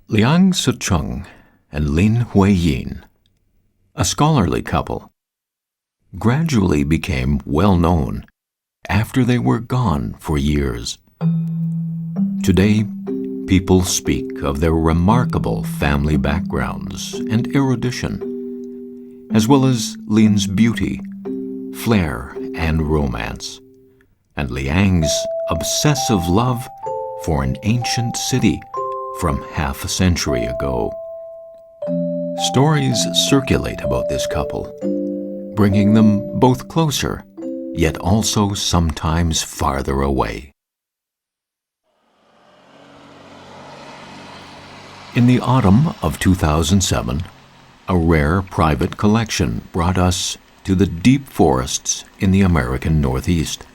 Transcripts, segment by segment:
Liang and Lin Huiyin, a scholarly couple, gradually became well known after they were gone for years. Today, people speak of their remarkable family backgrounds and erudition, as well as Lin's beauty, flair, and romance, and Liang's obsessive love for an ancient city from half a century ago. Stories circulate about this couple, bringing them both closer, yet also sometimes farther away. In the autumn of 2007, a rare private collection brought us to the deep forests in the American Northeast.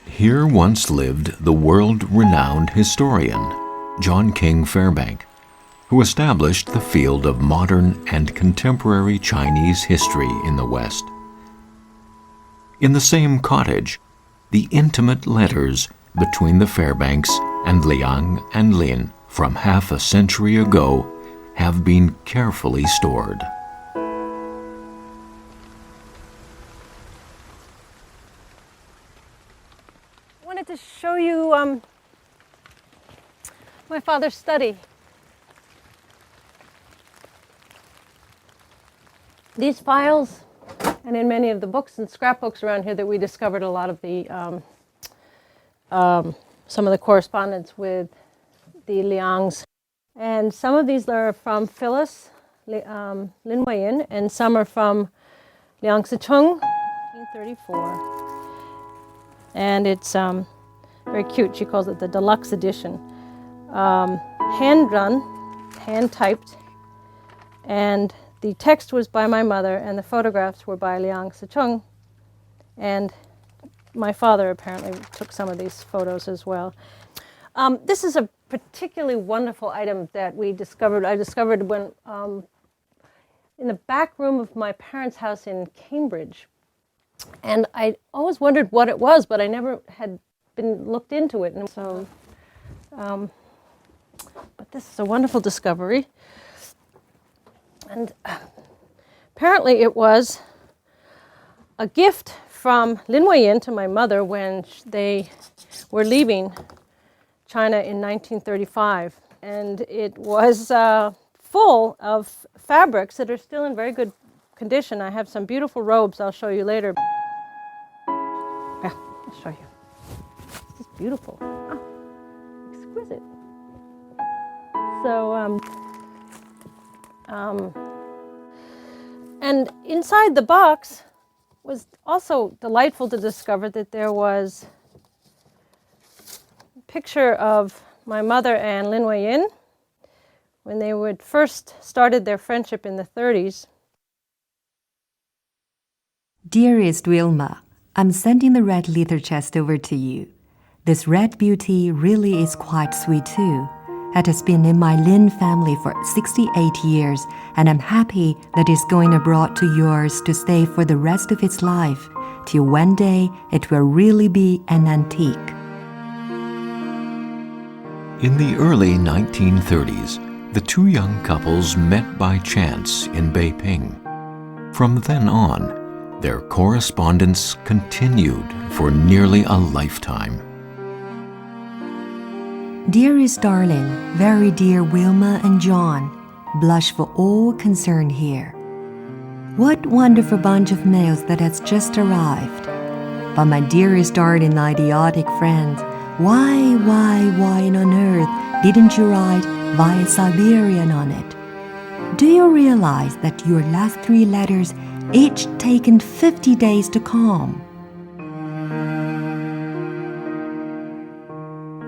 Here once lived the world-renowned historian, John King Fairbank, who established the field of modern and contemporary Chinese history in the West. In the same cottage, the intimate letters between the Fairbanks and Liang and Lin from half a century ago have been carefully stored. I wanted to show you my father's study. These files, and in many of the books and scrapbooks around here that we discovered a lot of the, some of the correspondence with the Liangs. And some of these are from Phyllis Lin Huiyin, and some are from Liang Sicheng, 1934. And it's very cute. She calls it the deluxe edition. Hand-drawn, hand-typed, and the text was by my mother, and the photographs were by Liang Sicheng, and my father apparently took some of these photos as well. This is a particularly wonderful item that we discovered. I discovered when in the back room of my parents' house in Cambridge, and I always wondered what it was, but I never had been looked into it, and so. But this is a wonderful discovery. And apparently it was a gift from Lin Huiyin to my mother when they were leaving China in 1935. And it was full of fabrics that are still in very good condition. I have some beautiful robes I'll show you later. Yeah, I'll show you. This is beautiful. Oh, exquisite. So, and inside the box was also delightful to discover that there was a picture of my mother and Lin Huiyin when they would first started their friendship in the 30s. Dearest Wilma, I'm sending the red leather chest over to you. This red beauty really is quite sweet too. It has been in my Lin family for 68 years, and I'm happy that it's going abroad to yours to stay for the rest of its life, till one day it will really be an antique. In the early 1930s, the two young couples met by chance in Beiping. From then on, their correspondence continued for nearly a lifetime. Dearest darling, very dear Wilma and John, blush for all concerned here. What wonderful bunch of mails that has just arrived. But my dearest darling idiotic friends, why on earth didn't you write via Siberian on it? Do you realize that your last 3 letters each taken 50 days to come?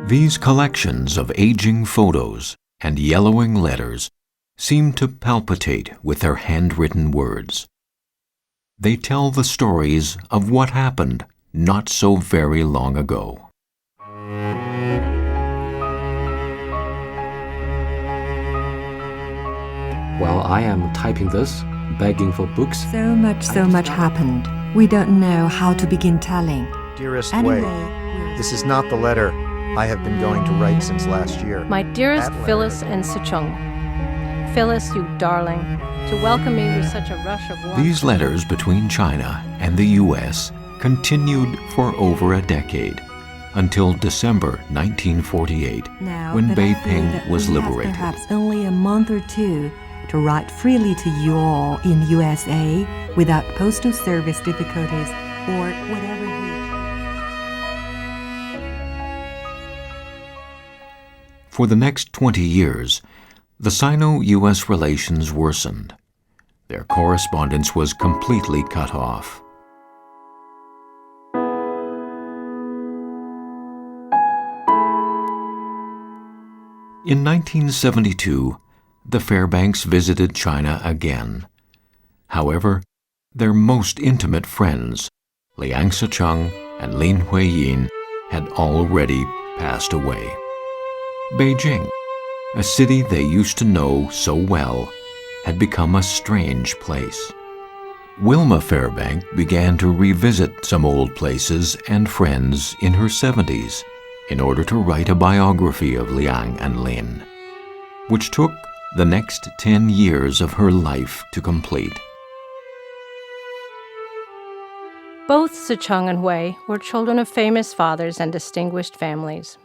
These collections of aging photos and yellowing letters seem to palpitate with their handwritten words. They tell the stories of what happened not so very long ago. While I am typing this, begging for books. So much happened. We don't know how to begin telling. Dearest Anyway, Wei, this is not the letter. I have been going to write since last year. My dearest That Phyllis letter- and Sichung. Phyllis, you darling, to welcome me with such a rush of warmth. These letters between China and the U.S. continued for over a decade, until December 1948, Now when that I feel Beiping that was we have liberated. perhaps only a month or two to write freely to you all in USA without postal service difficulties or whatever we... For the next 20 years, the Sino-U.S. relations worsened. Their correspondence was completely cut off. In 1972, the Fairbanks visited China again. However, their most intimate friends, Liang Sicheng and Lin Huiyin, had already passed away. Beijing, a city they used to know so well, had become a strange place. Wilma Fairbank began to revisit some old places and friends in her 70s in order to write a biography of Liang and Lin, which took the next 10 years of her life to complete. Both Sicheng and Hui were children of famous fathers and distinguished families.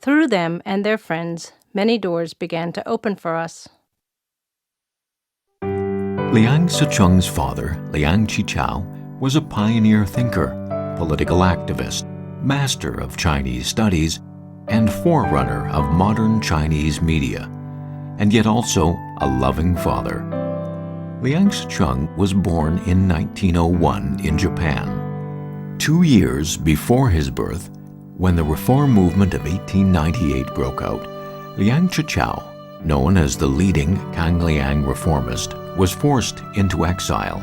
Through them and their friends, many doors began to open for us. Liang Sicheng's father, Liang Qichao, was a pioneer thinker, political activist, master of Chinese studies, and forerunner of modern Chinese media, and yet also a loving father. Liang Sicheng was born in 1901 in Japan. 2 years before his birth, when the reform movement of 1898 broke out, Liang Qichao, known as the leading Kangliang reformist, was forced into exile.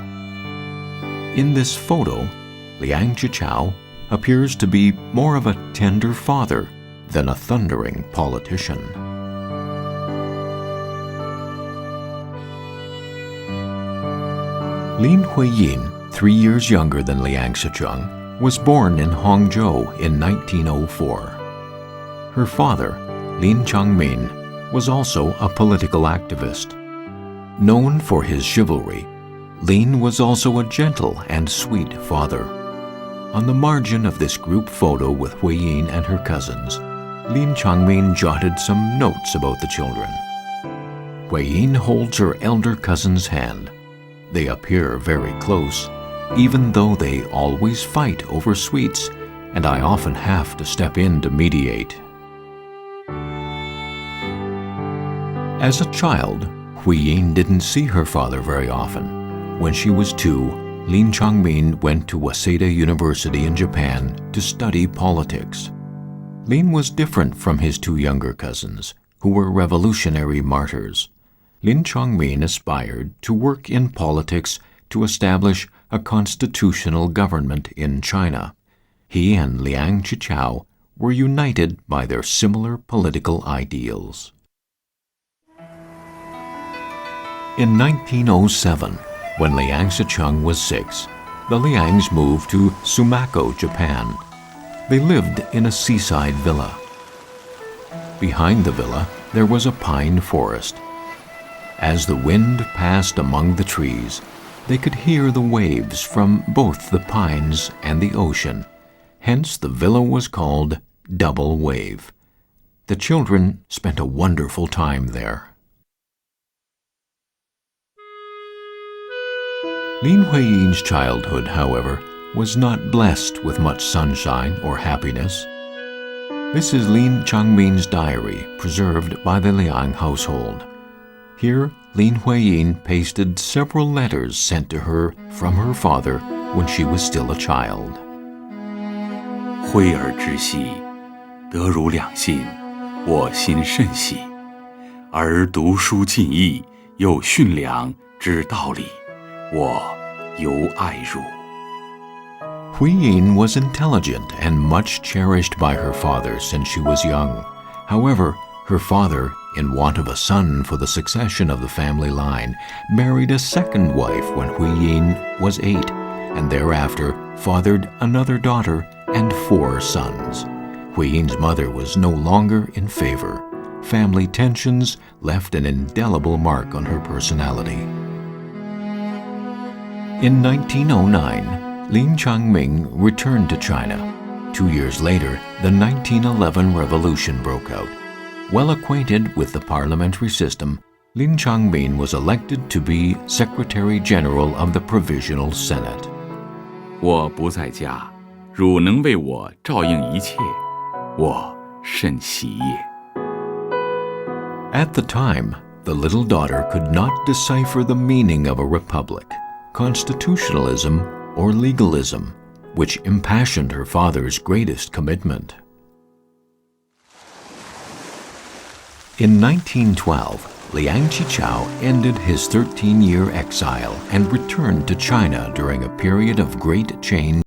In this photo, Liang Qichao appears to be more of a tender father than a thundering politician. Lin Huiyin, 3 years younger than Liang Sicheng, was born in Hangzhou in 1904. Her father, Lin Changmin, was also a political activist. Known for his chivalry, Lin was also a gentle and sweet father. On the margin of this group photo with Huiyin and her cousins, Lin Changmin jotted some notes about the children. Huiyin holds her elder cousin's hand. They appear very close, even though they always fight over sweets, and I often have to step in to mediate. As a child, Huiyin didn't see her father very often. When she was 2, Lin Changmin went to Waseda University in Japan to study politics. Lin was different from his 2 younger cousins, who were revolutionary martyrs. Lin Changmin aspired to work in politics to establish a constitutional government in China. He and Liang Qichao were united by their similar political ideals. In 1907, when Liang Sicheng was 6, the Liangs moved to Sumako, Japan. They lived in a seaside villa. Behind the villa, there was a pine forest. As the wind passed among the trees, they could hear the waves from both the pines and the ocean. Hence, the villa was called Double Wave. The children spent a wonderful time there. Lin Huiyin's childhood, however, was not blessed with much sunshine or happiness. This is Lin Changmin's diary, preserved by the Liang household. Here, Lin Huiyin pasted several letters sent to her from her father when she was still a child. 挥而之兮，得如两信，我心甚喜。而读书尽意，有训良之道理，我尤爱汝。 Huiyin was intelligent and much cherished by her father since she was young. However, her father, in want of a son for the succession of the family line, married a second wife when Huiyin was 8, and thereafter fathered another daughter and 4 sons. Hui Yin's mother was no longer in favor. Family tensions left an indelible mark on her personality. In 1909, Lin Changming returned to China. 2 years later, the 1911 revolution broke out. Well acquainted with the parliamentary system, Lin Changming was elected to be Secretary General of the Provisional Senate. 我不在家，汝能为我照应一切，我甚喜也。 At the time, the little daughter could not decipher the meaning of a republic, constitutionalism, or legalism, which impassioned her father's greatest commitment. In 1912, Liang Qichao ended his 13-year exile and returned to China during a period of great change